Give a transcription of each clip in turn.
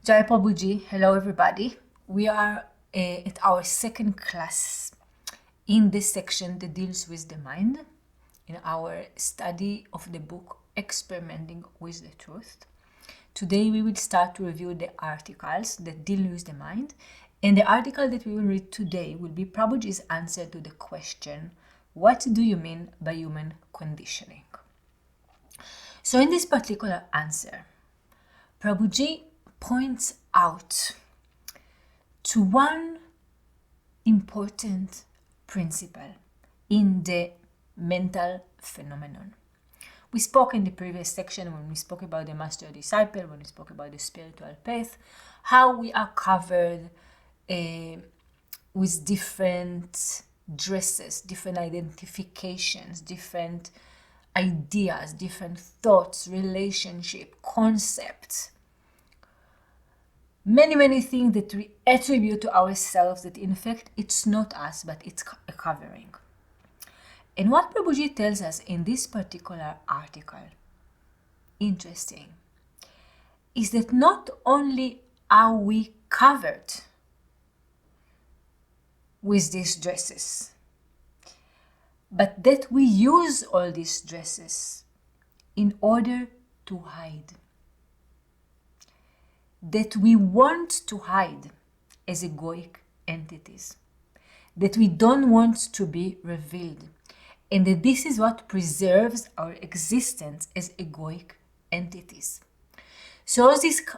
Jai Prabhuji, hello everybody. We are at our second class in this section that deals with the mind in our study of the book Experimenting with the Truth. Today we will start to review the articles that deal with the mind, and the article that we will read today will be Prabhuji's answer to the question, what do you mean by human conditioning? So in this particular answer, Prabhuji points out to one important principle in the mental phenomenon. We spoke in the previous section when we spoke about the master-disciple, when we spoke about the spiritual path, how we are covered with different dresses, different identifications, different ideas, different thoughts, relationship, concepts. Many things that we attribute to ourselves that in fact it's not us, but it's a covering. And what Prabhuji tells us in this particular article, interesting, is that not only are we covered with these dresses, but that we use all these dresses in order to hide. That we want to hide as egoic entities. That we don't want to be revealed. And that this is what preserves our existence as egoic entities. So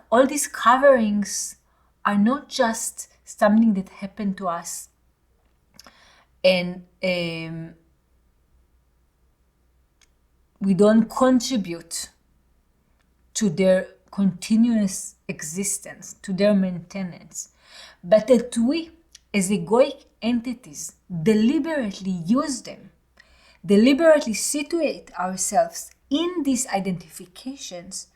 all these coverings are not just something that happened to us and we don't contribute to their continuous existence, to their maintenance, but that we as egoic entities deliberately use them, deliberately situate ourselves in these identifications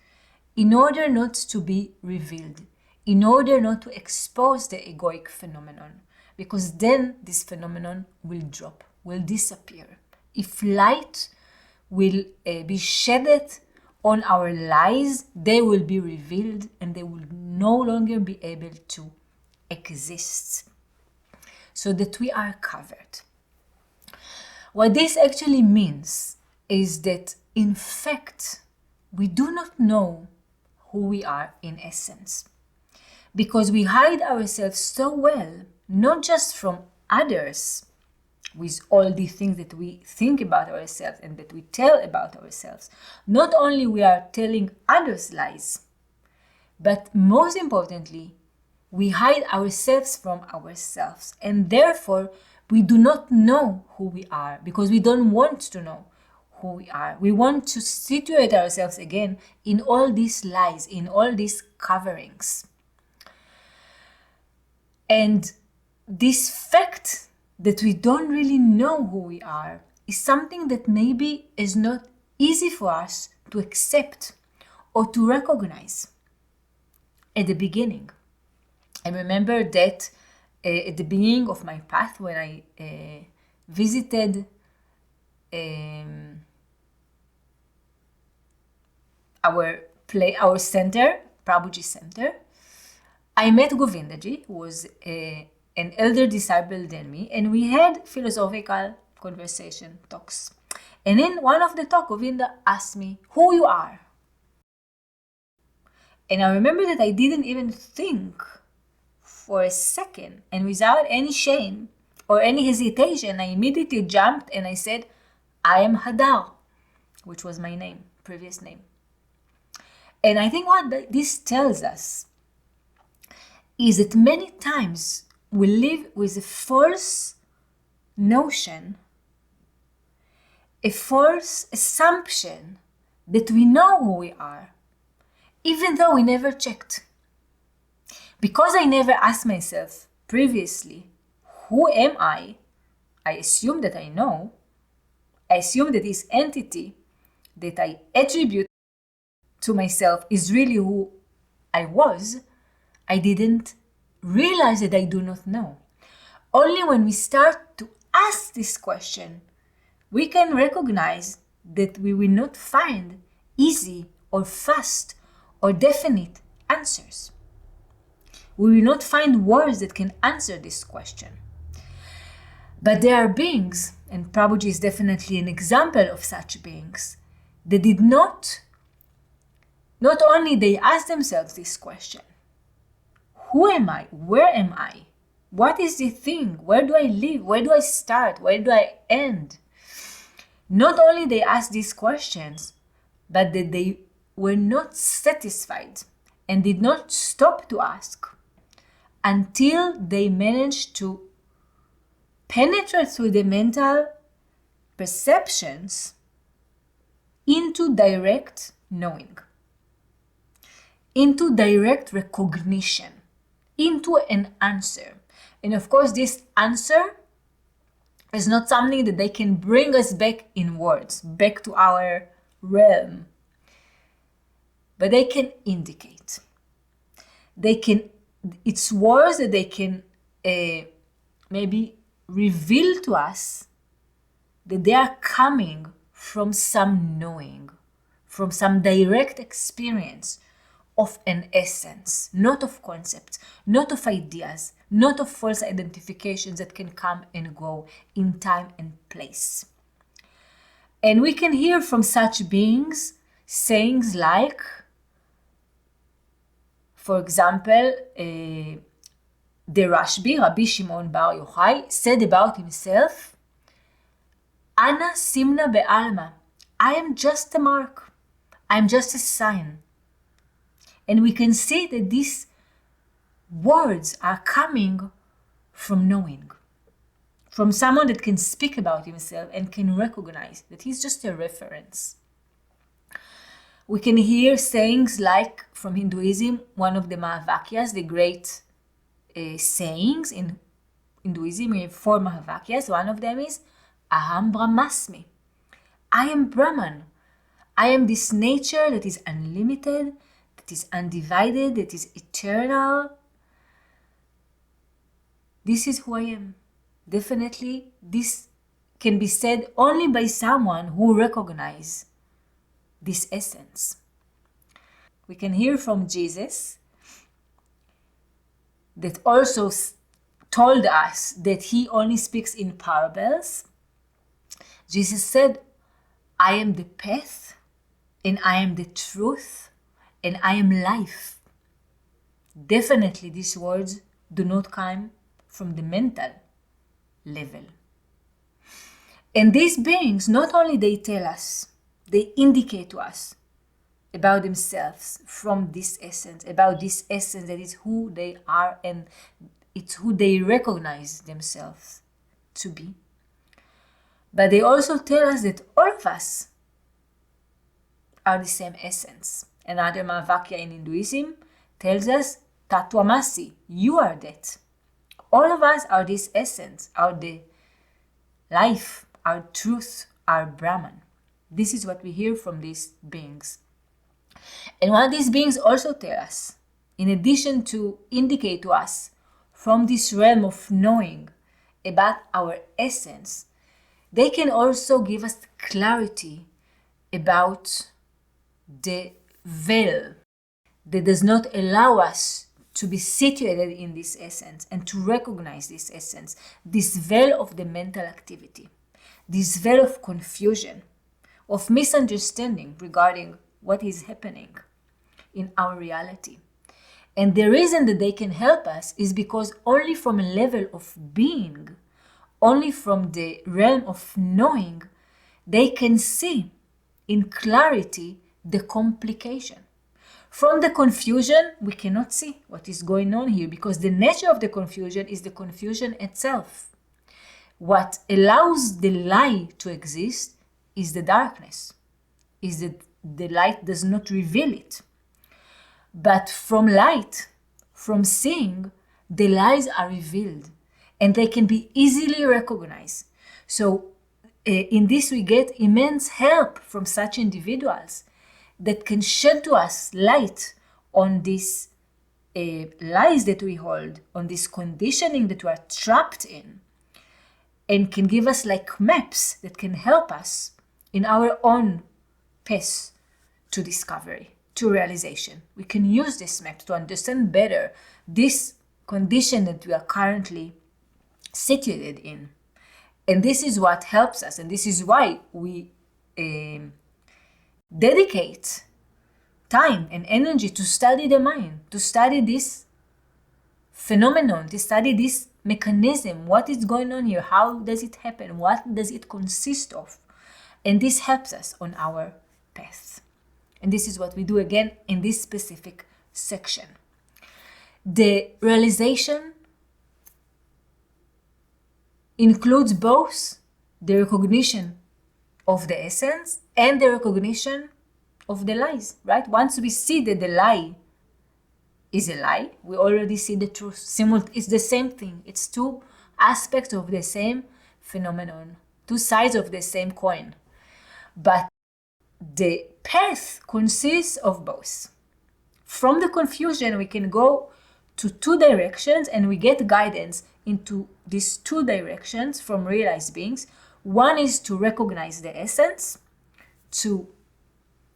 in order not to be revealed, in order not to expose the egoic phenomenon, because then this phenomenon will drop, will disappear. If light will be shedded on our lies, they will be revealed and they will no longer be able to exist. So that we are covered. What this actually means is that in fact, we do not know who we are in essence. Because we hide ourselves so well, not just from others, with all the things that we think about ourselves and that we tell about ourselves. Not only we are telling others lies, but most importantly, we hide ourselves from ourselves. And therefore, we do not know who we are because we don't want to know who we are. We want to situate ourselves again in all these lies, in all these coverings. And this fact that we don't really know who we are is something that maybe is not easy for us to accept or to recognize at the beginning. I remember that at the beginning of my path when I visited our center, Prabhuji Center, I met Govindaji, who was an elder disciple than me, and we had philosophical conversation talks. And in one of the talks, Govinda asked me who you are. And I remember that I didn't even think for a second, and without any shame or any hesitation, I immediately jumped and I said, I am Hadar, which was my name, previous name. And I think what this tells us is that many times we live with a false notion, a false assumption that we know who we are, even though we never checked. Because I never asked myself previously, who am I? I assume that I know. I assume that this entity that I attribute to myself is really who I was. I didn't realize that I do not know. Only when we start to ask this question, we can recognize that we will not find easy or fast or definite answers. We will not find words that can answer this question. But there are beings, and Prabhuji is definitely an example of such beings, that did not only they ask themselves this question, who am I? Where am I? What is the thing? Where do I live? Where do I start? Where do I end? Not only they asked these questions, but that they were not satisfied and did not stop to ask until they managed to penetrate through the mental perceptions into direct knowing, into direct recognition, into an answer. And of course, this answer is not something that they can bring us back in words, back to our realm. But they can indicate. It's words that they can maybe reveal to us that they are coming from some knowing, from some direct experience of an essence, not of concepts, not of ideas, not of false identifications that can come and go in time and place. And we can hear from such beings sayings like, for example, the Rashbi, Rabbi Shimon Bar Yochai, said about himself, Ana simna be'alma, I am just a mark, I am just a sign. And we can see that these words are coming from knowing, from someone that can speak about himself and can recognize that he's just a reference. We can hear sayings like from Hinduism, one of the Mahavakyas, the great sayings in Hinduism. We have 4 Mahavakyas. One of them is Aham Brahmasmi. I am Brahman. I am this nature that is unlimited, that is undivided, that is eternal. This is who I am. Definitely, this can be said only by someone who recognizes this essence. We can hear from Jesus that also told us that he only speaks in parables. Jesus said, I am the path, and I am the truth, and I am life. Definitely these words do not come from the mental level. And these beings, not only they tell us, they indicate to us about themselves from this essence, about this essence that is who they are and it's who they recognize themselves to be. But they also tell us that all of us are the same essence. Another Mahavakya in Hinduism tells us, Tattvamasi, you are that. All of us are this essence, are the life, our truth, our Brahman. This is what we hear from these beings. And what these beings also tell us, in addition to indicate to us from this realm of knowing about our essence, they can also give us clarity about the veil that does not allow us to be situated in this essence and to recognize this essence, this veil of the mental activity, this veil of confusion, of misunderstanding regarding what is happening in our reality. And the reason that they can help us is because only from a level of being, only from the realm of knowing, they can see in clarity the complication. From the confusion, we cannot see what is going on here because the nature of the confusion is the confusion itself. What allows the lie to exist is the darkness, is that the light does not reveal it. But from light, from seeing, the lies are revealed and they can be easily recognized. So in this we get immense help from such individuals that can shed to us light on these lies that we hold, on this conditioning that we are trapped in, and can give us like maps that can help us in our own path to discovery, to realization. We can use this map to understand better this condition that we are currently situated in. And this is what helps us, and this is why we dedicate time and energy to study the mind, to study this phenomenon, to study this mechanism, what is going on here, how does it happen, what does it consist of. And this helps us on our path. And this is what we do again in this specific section. The realization includes both the recognition of the essence and the recognition of the lies, right? Once we see that the lie is a lie, we already see the truth. It's the same thing. It's two aspects of the same phenomenon, two sides of the same coin. But the path consists of both. From the confusion, we can go to two directions, and we get guidance into these two directions from realized beings. One is to recognize the essence, to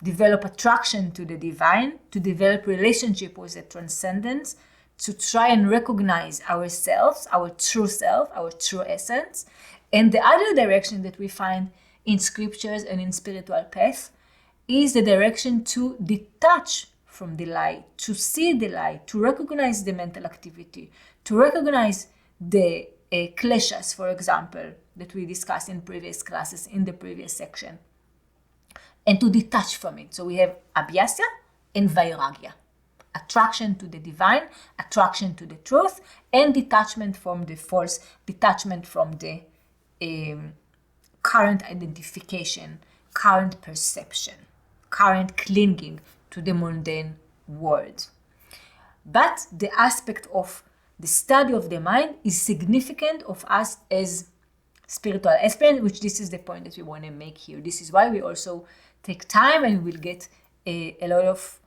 develop attraction to the divine, to develop relationship with the transcendence, to try and recognize ourselves, our true self, our true essence. And the other direction that we find in scriptures and in spiritual path is the direction to detach from the lie, to see the lie, to recognize the mental activity, to recognize the kleshas, for example, that we discussed in previous classes in the previous section, and to detach from it. So we have abhyasya and vairagya, attraction to the divine, attraction to the truth, and detachment from the false, detachment from the current identification, current perception, current clinging to the mundane world. But the aspect of the study of the mind is significant of us as spiritual aspirants, which this is the point that we want to make here. This is why we also take time, and we'll get a lot of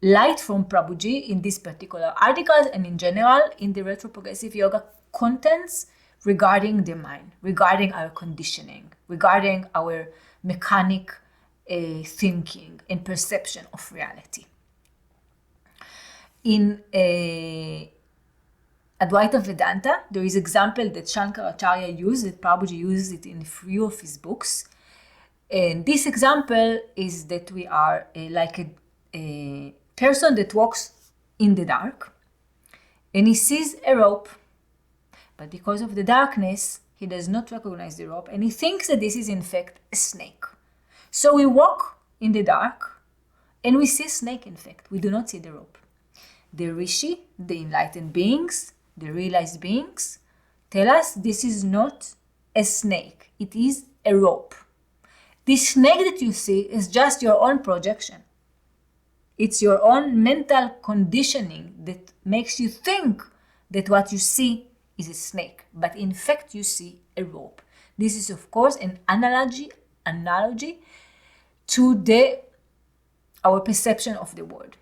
light from Prabhuji in these particular articles and in general in the Retroprogressive Yoga contents regarding the mind, regarding our conditioning, regarding our mechanic thinking and perception of reality. In Advaita Vedanta, there is an example that Shankaracharya used, that Prabhuji uses it in a few of his books. And this example is that we are like a person that walks in the dark, and he sees a rope, but because of the darkness, he does not recognize the rope, and he thinks that this is in fact a snake. So we walk in the dark, and we see a snake in fact. We do not see the rope. The Rishi, the enlightened beings, the realized beings, tell us this is not a snake. It is a rope. This snake that you see is just your own projection. It's your own mental conditioning that makes you think that what you see is a snake, but in fact you see a rope. This is of course an analogy to our perception of the world.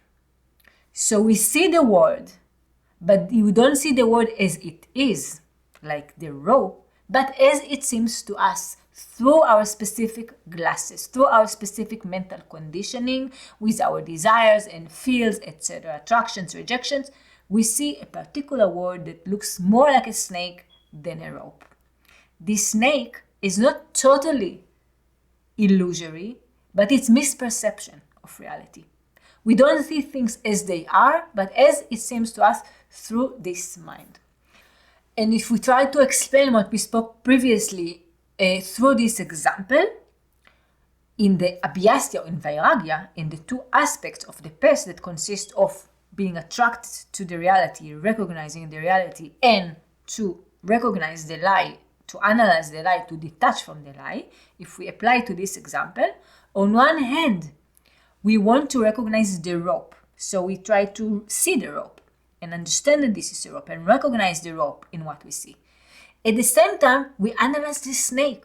So we see the world, but you don't see the world as it is, like the rope, but as it seems to us, through our specific glasses, through our specific mental conditioning, with our desires and feels, etc., attractions, rejections, we see a particular world that looks more like a snake than a rope. This snake is not totally illusory, but it's misperception of reality. We don't see things as they are, but as it seems to us through this mind. And if we try to explain what we spoke previously through this example, in the abhyasya and vairagya, in the two aspects of the path that consist of being attracted to the reality, recognizing the reality, and to recognize the lie, to analyze the lie, to detach from the lie, if we apply to this example, on one hand, we want to recognize the rope. So we try to see the rope and understand that this is a rope and recognize the rope in what we see. At the same time, we analyze the snake.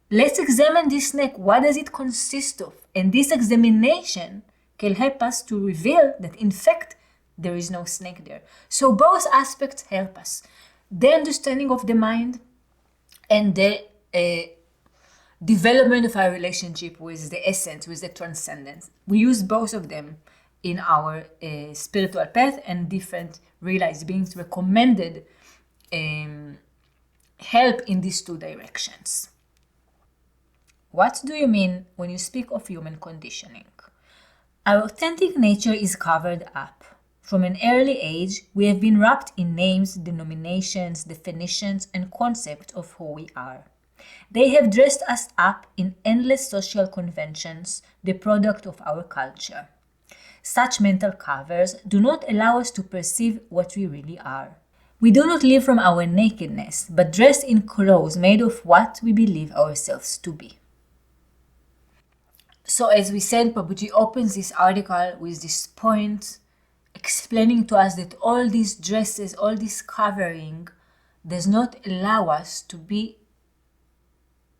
Let's examine this snake. What does it consist of? And this examination can help us to reveal that in fact there is no snake there. So both aspects help us. The understanding of the mind and the development of our relationship with the essence, with the transcendence. We use both of them in our spiritual path, and different realized beings recommended help in these two directions. What do you mean when you speak of human conditioning? Our authentic nature is covered up. From an early age, we have been wrapped in names, denominations, definitions, and concepts of who we are. They have dressed us up in endless social conventions, the product of our culture. Such mental covers do not allow us to perceive what we really are. We do not live from our nakedness, but dress in clothes made of what we believe ourselves to be. So as we said, Prabhuji opens this article with this point, explaining to us that all these dresses, all this covering, does not allow us to be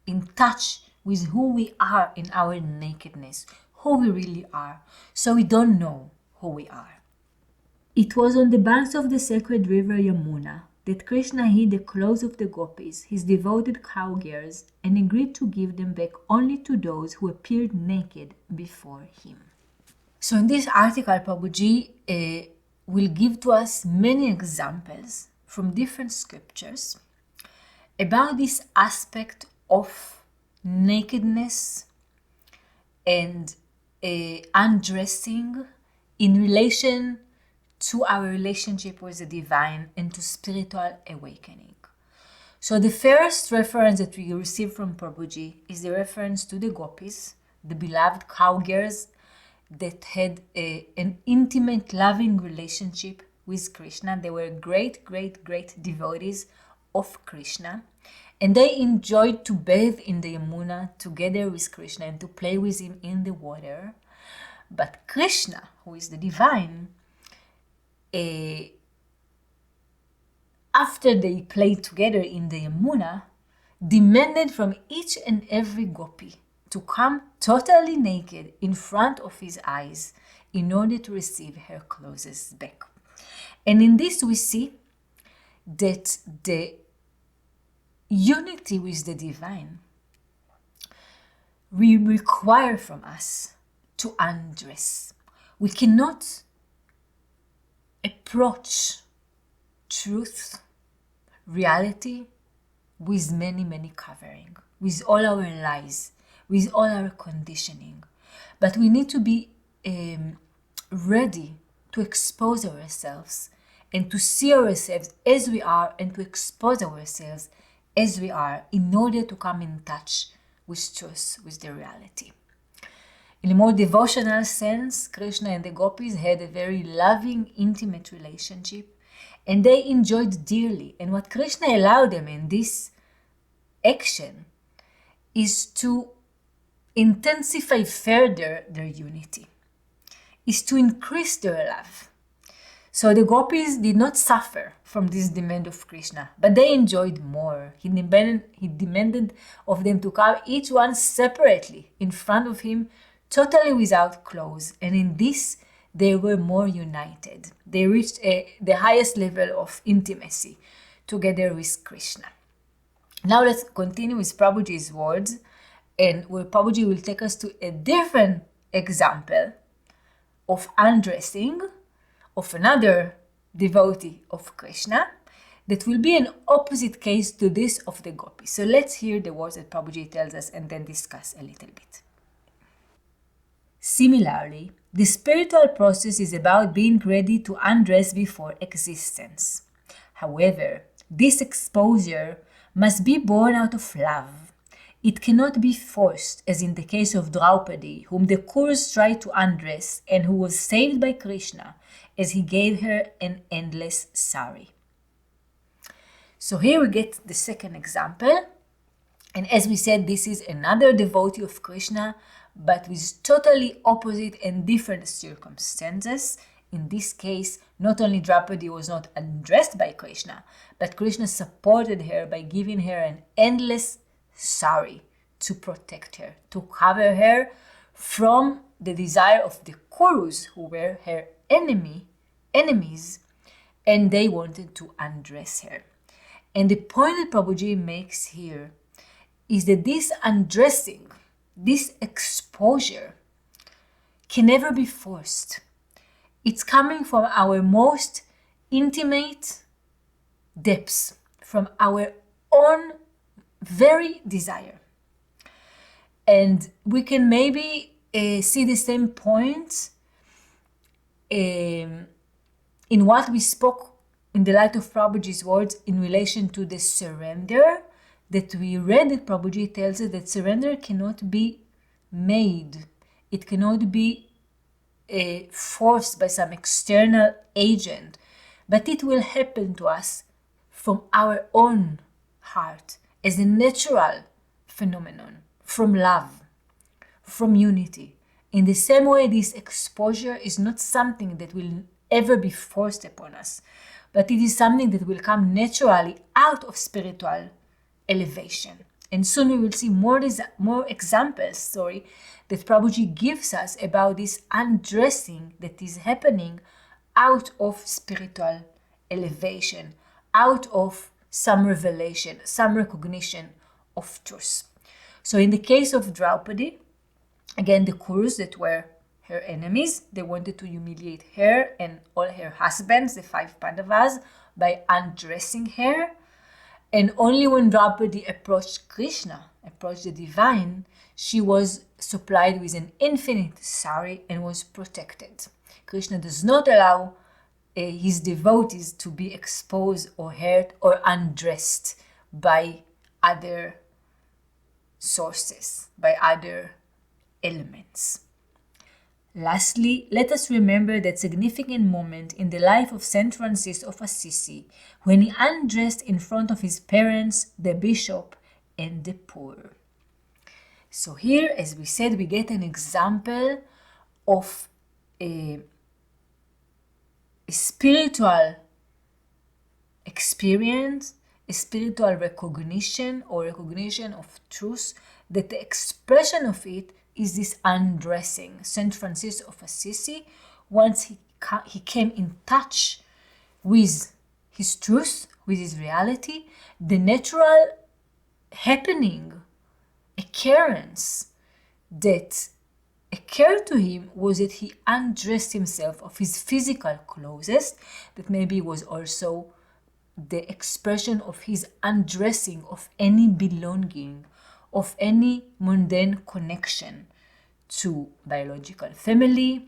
in touch with who we are in our nakedness, who we really are. So we don't know who we are. It was on the banks of the sacred river Yamuna that Krishna hid the clothes of the Gopies, his devoted cowgirls, and agreed to give them back only to those who appeared naked before him. So in this article, Prabhuji will give to us many examples from different scriptures about this aspect of nakedness and undressing in relation to our relationship with the divine and to spiritual awakening. So the first reference that we receive from Prabhuji is the reference to the Gopies, the beloved cowgirls that had an intimate, loving relationship with Krishna. They were great, great, great devotees of Krishna. And they enjoyed to bathe in the Yamuna together with Krishna and to play with him in the water. But Krishna, who is the divine, after they played together in the Yamuna, demanded from each and every gopi to come totally naked in front of his eyes in order to receive her clothes back. And in this we see that the unity with the divine will require from us to undress. We cannot approach truth, reality, with many, many covering, with all our lies, with all our conditioning. But we need to be ready to expose ourselves and to see ourselves as we are and to expose ourselves as we are in order to come in touch with truth, with the reality. In a more devotional sense, Krishna and the Gopis had a very loving, intimate relationship, and they enjoyed dearly. And what Krishna allowed them in this action is to intensify further their unity, is to increase their love. So the Gopis did not suffer from this demand of Krishna, but they enjoyed more. He demanded of them to come each one separately in front of him, totally without clothes. And in this, they were more united. They reached the highest level of intimacy together with Krishna. Now let's continue with Prabhuji's words, and where Prabhuji will take us to a different example of undressing of another devotee of Krishna that will be an opposite case to this of the Gopis. So let's hear the words that Prabhuji tells us and then discuss a little bit. Similarly, the spiritual process is about being ready to undress before existence. However, this exposure must be born out of love. It cannot be forced, as in the case of Draupadi, whom the Kurus tried to undress and who was saved by Krishna as he gave her an endless sari. So here we get the second example. And as we said, this is another devotee of Krishna, but with totally opposite and different circumstances. In this case, not only Draupadi was not undressed by Krishna, but Krishna supported her by giving her an endless sari to protect her, to cover her from the desire of the Kurus, who were her enemies, and they wanted to undress her. And the point that Prabhuji makes here is that this undressing, this exposure can never be forced. It's coming from our most intimate depths, from our own very desire. And we can maybe see the same point in what we spoke in the light of Prabhuji's words in relation to the surrender that we read, that Prabhuji tells us that surrender cannot be made. It cannot be forced by some external agent, but it will happen to us from our own heart as a natural phenomenon, from love, from unity. In the same way, this exposure is not something that will ever be forced upon us, but it is something that will come naturally out of spiritual elevation. And soon we will see more examples, that Prabhuji gives us about this undressing that is happening out of spiritual elevation, out of some revelation, some recognition of truth. So in the case of Draupadi, again, the Kurus that were her enemies, they wanted to humiliate her and all her husbands, the 5 Pandavas, by undressing her. And only when Draupadi approached Krishna, approached the divine, she was supplied with an infinite sari and was protected. Krishna does not allow his devotees to be exposed or hurt or undressed by other sources, by other elements. Lastly, let us remember that significant moment in the life of Saint Francis of Assisi when he undressed in front of his parents, the bishop, and the poor. So here, as we said, we get an example of a spiritual experience, a spiritual recognition or recognition of truth, that the expression of it is this undressing. Saint Francis of Assisi, once he came in touch with his truth, with his reality, the natural happening, occurrence that occurred to him was that he undressed himself of his physical clothes, that maybe was also the expression of his undressing of any belonging, of any mundane connection to biological family,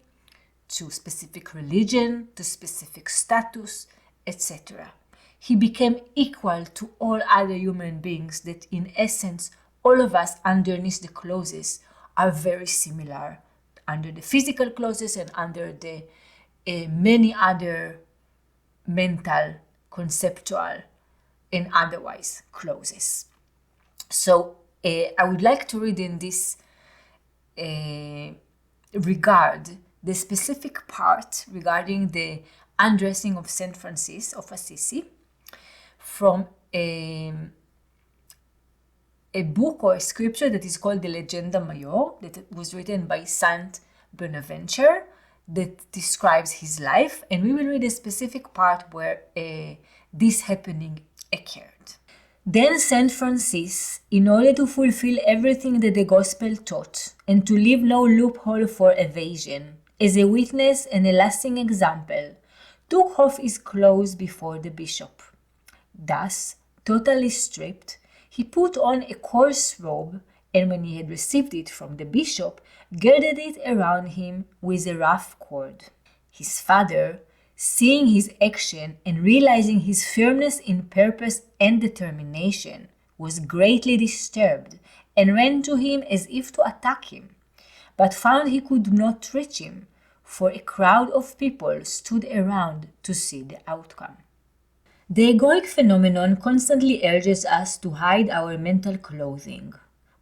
to specific religion, to specific status, etc. He became equal to all other human beings, that in essence, all of us underneath the clothes are very similar, under the physical clothes and under the many other mental, conceptual, and otherwise clothes. So I would like to read in this regard the specific part regarding the undressing of Saint Francis of Assisi from a book or a scripture that is called the Legenda Major, that was written by Saint Bonaventure, that describes his life, and we will read a specific part where this happening occurred. Then Saint Francis, in order to fulfill everything that the gospel taught, and to leave no loophole for evasion, as a witness and a lasting example, took off his clothes before the bishop. Thus, totally stripped, he put on a coarse robe, and when he had received it from the bishop, girded it around him with a rough cord. His father, seeing his action and realizing his firmness in purpose and determination, was greatly disturbed and ran to him as if to attack him, but found he could not reach him, for a crowd of people stood around to see the outcome. The egoic phenomenon constantly urges us to hide our mental clothing.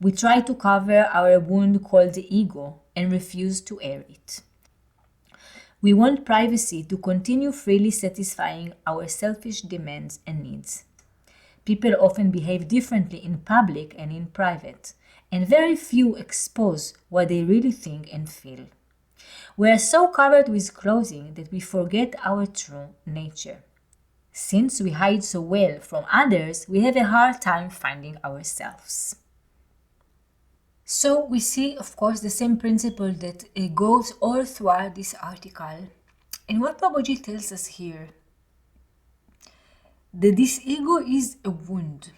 We try to cover our wound called the ego and refuse to air it. We want privacy to continue freely satisfying our selfish demands and needs. People often behave differently in public and in private, and very few expose what they really think and feel. We are so covered with clothing that we forget our true nature. Since we hide so well from others, we have a hard time finding ourselves. So we see, of course, the same principle that goes all throughout this article. And what Prabhuji tells us here, that this ego is a wound.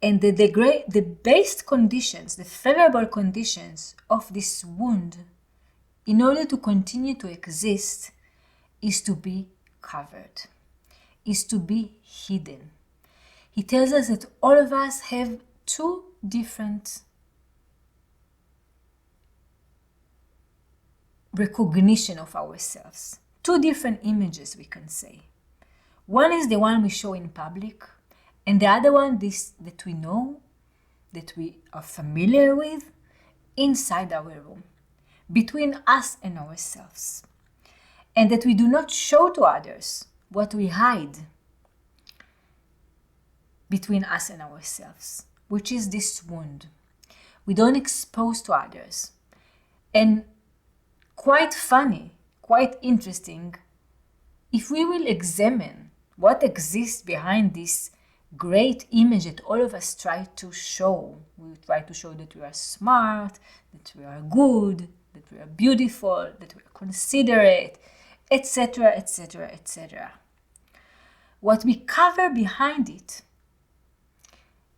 And that the base conditions, the favorable conditions of this wound, in order to continue to exist, is to be covered, is to be hidden. He tells us that all of us have two different recognition of ourselves, two different images, we can say. One is the one we show in public, and the other one that we know, that we are familiar with inside our room, between us and ourselves, and that we do not show to others, what we hide between us and ourselves, which is this wound. We don't expose to others. And quite funny, quite interesting, if we will examine what exists behind this great image that all of us try to show. We try to show that we are smart, that we are good, that we are beautiful, that we are considerate, etc., etc., etc. What we cover behind it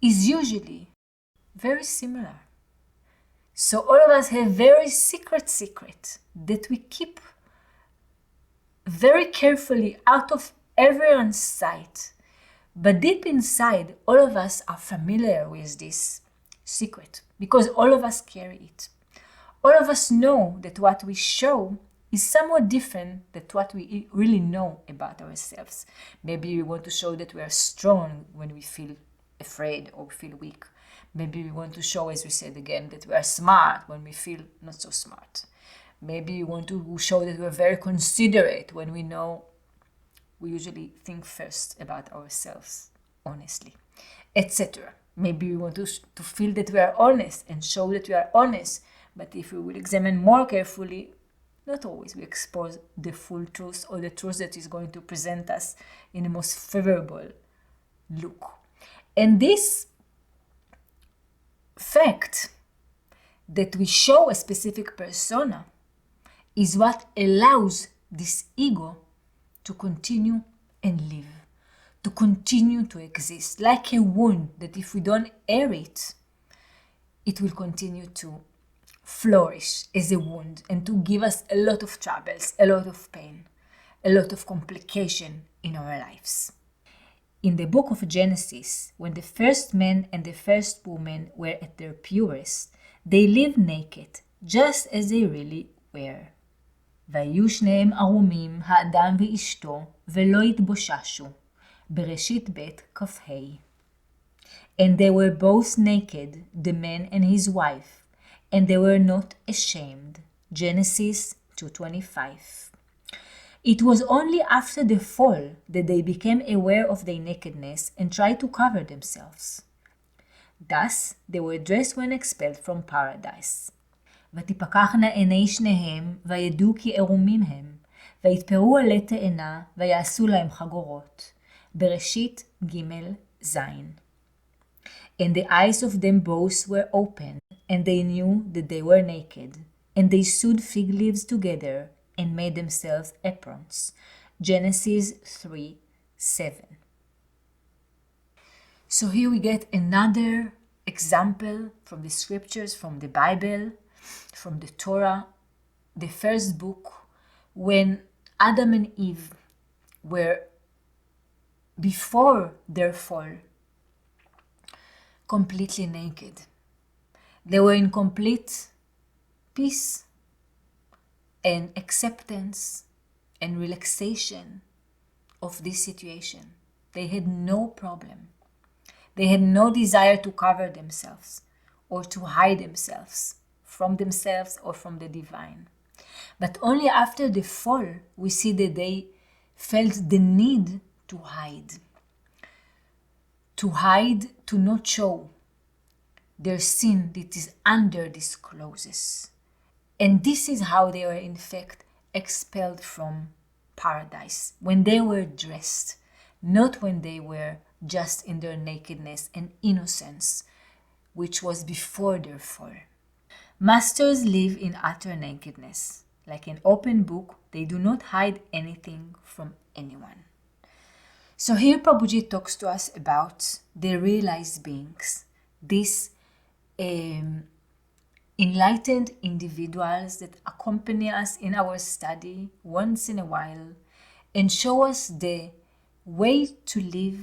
is usually very similar. So all of us have very secret that we keep very carefully out of everyone's sight. But deep inside, all of us are familiar with this secret because all of us carry it. All of us know that what we show is somewhat different than what we really know about ourselves. Maybe we want to show that we are strong when we feel afraid or feel weak. Maybe we want to show, as we said again, that we are smart when we feel not so smart. Maybe we want to show that we are very considerate when we know we usually think first about ourselves, honestly, etc. Maybe we want to feel that we are honest and show that we are honest. But if we will examine more carefully, not always we expose the full truth or the truth that is going to present us in the most favorable look. And this fact that we show a specific persona is what allows this ego to continue and live, to continue to exist, like a wound that if we don't air it, it will continue to flourish as a wound and to give us a lot of troubles, a lot of pain, a lot of complication in our lives. In the book of Genesis, when the first man and the first woman were at their purest, they lived naked, just as they really were. והיו שניהם ערומים, האדם ואשתו, ולא התבוששו. בראשית ב' כ"ה. And they were both naked, the man and his wife, and they were not ashamed. Genesis 2:25. It was only after the fall that they became aware of their nakedness and tried to cover themselves. Thus, they were dressed when expelled from paradise. ותפקחנה עיני שניהם, וידעו כי ערומים הם, ויתפרו עלי תאנה, ויעשו להם חגורות. בראשית ג' ז'. And the eyes of them both were opened, and they knew that they were naked, and they sewed fig leaves together, and made themselves aprons. Genesis 3:7. So here we get another example from the scriptures, from the Bible, from the Torah, the first book, when Adam and Eve were, before their fall, completely naked. They were in complete peace and acceptance and relaxation of this situation. They had no problem. They had no desire to cover themselves or to hide themselves from themselves or from the divine. But only after the fall, we see that they felt the need to hide. To hide, to not show their sin that is under these clothes. And this is how they were in fact expelled from paradise, when they were dressed, not when they were just in their nakedness and innocence, which was before their fall. Masters live in utter nakedness. Like an open book, they do not hide anything from anyone. So here Prabhuji talks to us about the realized beings, these enlightened individuals that accompany us in our study once in a while and show us the way to live,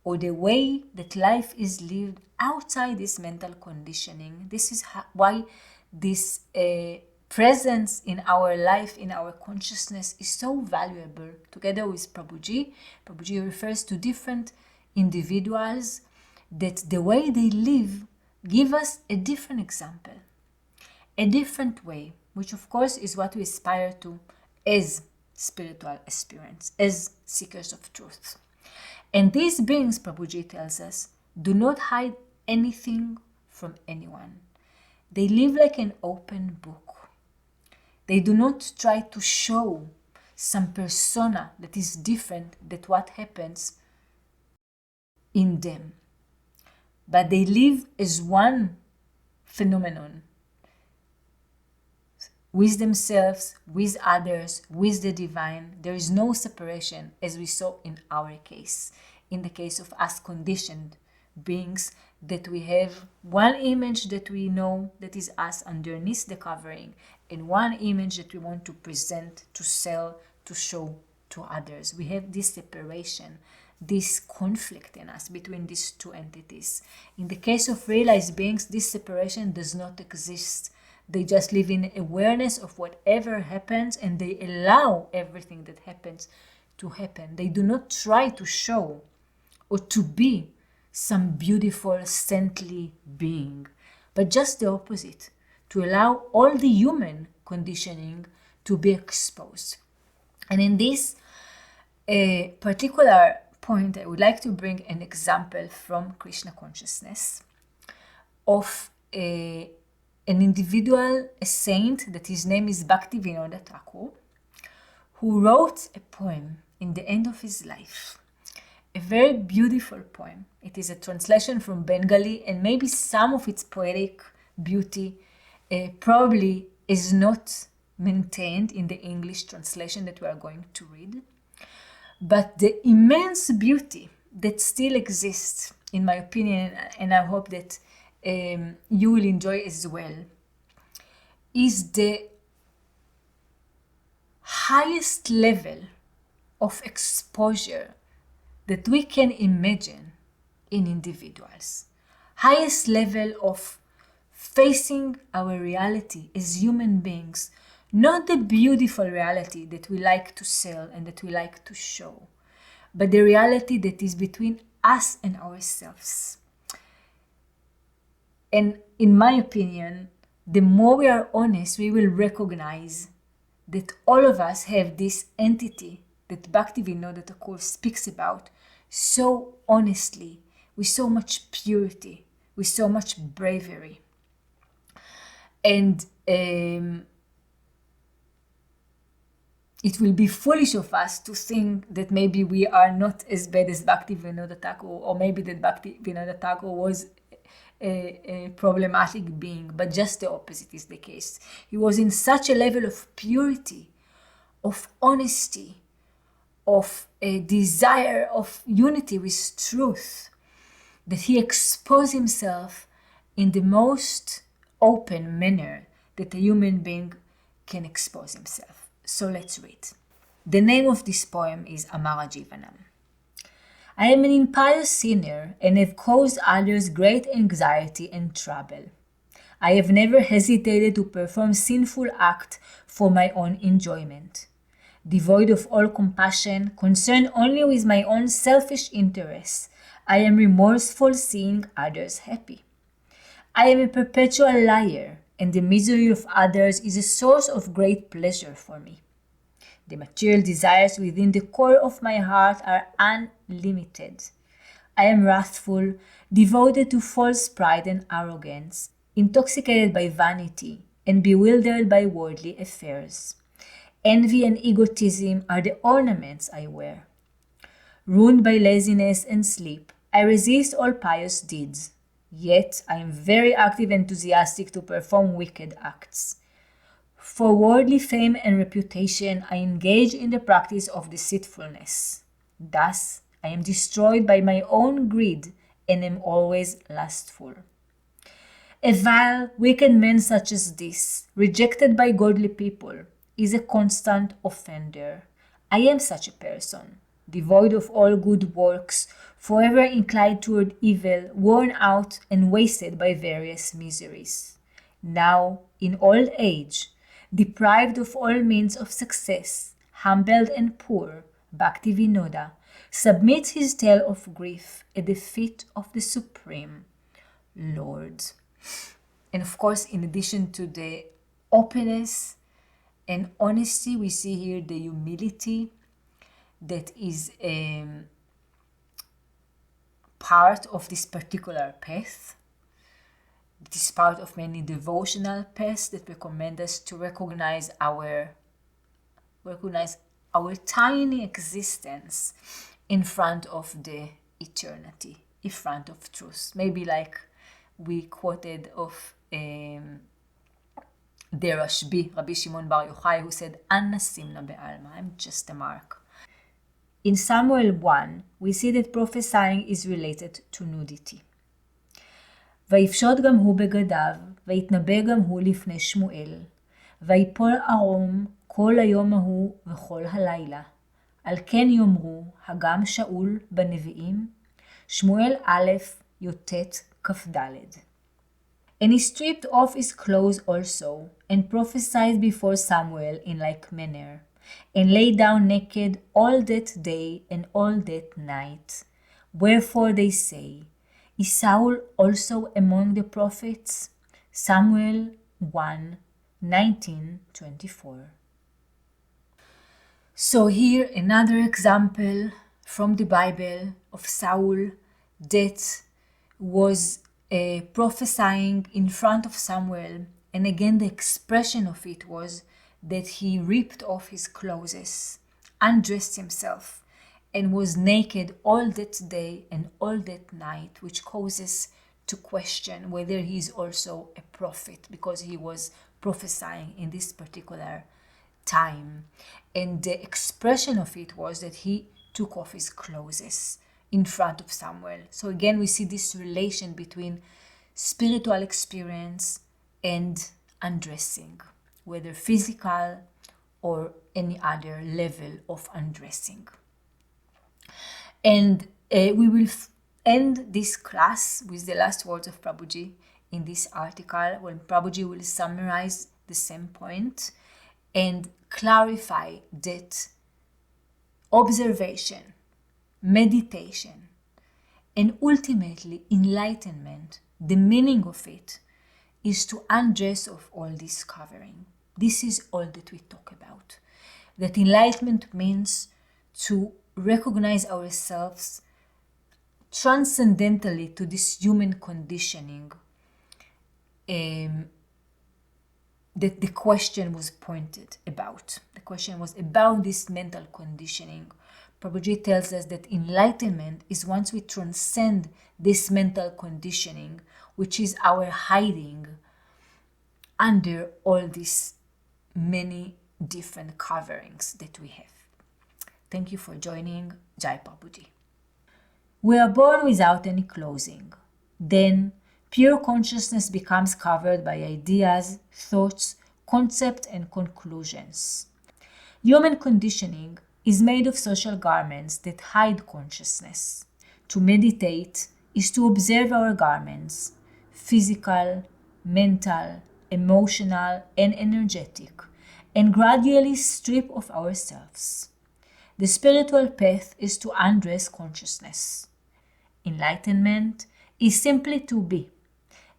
or the way that life is lived outside this mental conditioning. This is why this presence in our life, in our consciousness, is so valuable. Together with Prabhuji, Prabhuji refers to different individuals that the way they live give us a different example, a different way, which of course is what we aspire to as spiritual aspirants, as seekers of truth. And these beings, Prabhuji tells us, do not hide anything from anyone. They live like an open book. They do not try to show some persona that is different than what happens in them. But they live as one phenomenon, with themselves, with others, with the divine. There is no separation, as we saw in our case, in the case of us conditioned beings, that we have one image that we know that is us underneath the covering, and one image that we want to present, to sell, to show to others. We have this separation, this conflict in us between these two entities. In the case of realized beings, this separation does not exist. They just live in awareness of whatever happens, and they allow everything that happens to happen. They do not try to show or to be some beautiful, saintly being, but just the opposite, to allow all the human conditioning to be exposed. And in this particular point, I would like to bring an example from Krishna consciousness of an individual, a saint, that his name is Bhaktivinoda Thakur, who wrote a poem in the end of his life. A very beautiful poem. It is a translation from Bengali, and maybe some of its poetic beauty probably is not maintained in the English translation that we are going to read. But the immense beauty that still exists, in my opinion, and I hope that you will enjoy as well, is the highest level of exposure that we can imagine in individuals. Highest level of facing our reality as human beings, not the beautiful reality that we like to sell and that we like to show, but the reality that is between us and ourselves. And in my opinion, the more we are honest, we will recognize that all of us have this entity that Bhaktivinoda Thakur speaks about so honestly, with so much purity, with so much bravery. And it will be foolish of us to think that maybe we are not as bad as Bhaktivinoda Thakur, or maybe that Bhaktivinoda Thakur was a problematic being, but just the opposite is the case. He was in such a level of purity, of honesty, of a desire of unity with truth, that he exposed himself in the most open manner that a human being can expose himself. So let's read. The name of this poem is Amar Janam. I am an impious sinner and have caused others great anxiety and trouble. I have never hesitated to perform sinful acts for my own enjoyment. Devoid of all compassion, concerned only with my own selfish interests, I am remorseful seeing others happy. I am a perpetual liar, and the misery of others is a source of great pleasure for me. The material desires within the core of my heart are unlimited. I am wrathful, devoted to false pride and arrogance, intoxicated by vanity, and bewildered by worldly affairs. Envy and egotism are the ornaments I wear. Ruined by laziness and sleep, I resist all pious deeds. Yet I am very active and enthusiastic to perform wicked acts. For worldly fame and reputation, I engage in the practice of deceitfulness. Thus, I am destroyed by my own greed and am always lustful. A vile, wicked man such as this, rejected by godly people, is a constant offender. I am such a person, devoid of all good works, forever inclined toward evil, worn out and wasted by various miseries. Now, in old age, deprived of all means of success, humbled and poor, Bhakti Vinoda submits his tale of grief at the feet of the Supreme Lord. And of course, in addition to the openness and honesty, we see here the humility that is part of this particular path. It is part of many devotional paths that recommend us to recognize our tiny existence in front of the eternity, in front of truth. Maybe like we quoted of the Rashbi, Rabbi Shimon Bar Yochai, who said, Anna simna be'alma, I'm just a mark. In Samuel 1, we see that prophesying is related to nudity. ויפשוט גם הוא בגדיו, ויתנבא גם הוא לפני שמואל, ויפול ערום כל היום ההוא וכל הלילה. על כן יאמרו, הגם שאול בנביאים, שמואל א' י"ט כ"ד. And he stripped off his clothes also, and prophesied before Samuel in like manner, and lay down naked all that day and all that night. Wherefore they say, Is Saul also among the prophets? Samuel 1, 19-24. So here another example from the Bible of Saul that was prophesying in front of Samuel, and again the expression of it was that he ripped off his clothes, undressed himself, and was naked all that day and all that night, which causes to question whether he is also a prophet, because he was prophesying in this particular time. And the expression of it was that he took off his clothes in front of Samuel. So again, we see this relation between spiritual experience and undressing, whether physical or any other level of undressing. And we will end this class with the last words of Prabhuji in this article, when Prabhuji will summarize the same point and clarify that observation, meditation, and ultimately enlightenment, the meaning of it is to undress of all this covering. This is all that we talk about. That enlightenment means to recognize ourselves transcendentally to this human conditioning that the question was pointed about. The question was about this mental conditioning. Prabhuji tells us that enlightenment is once we transcend this mental conditioning, which is our hiding under all these many different coverings that we have. Thank you for joining. Jai Prabhuji. We are born without any clothing. Then, pure consciousness becomes covered by ideas, thoughts, concepts, and conclusions. Human conditioning is made of social garments that hide consciousness. To meditate is to observe our garments, physical, mental, emotional, and energetic, and gradually strip of ourselves. The spiritual path is to undress consciousness. Enlightenment is simply to be,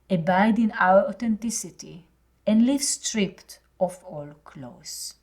abide in our authenticity, and live stripped of all clothes.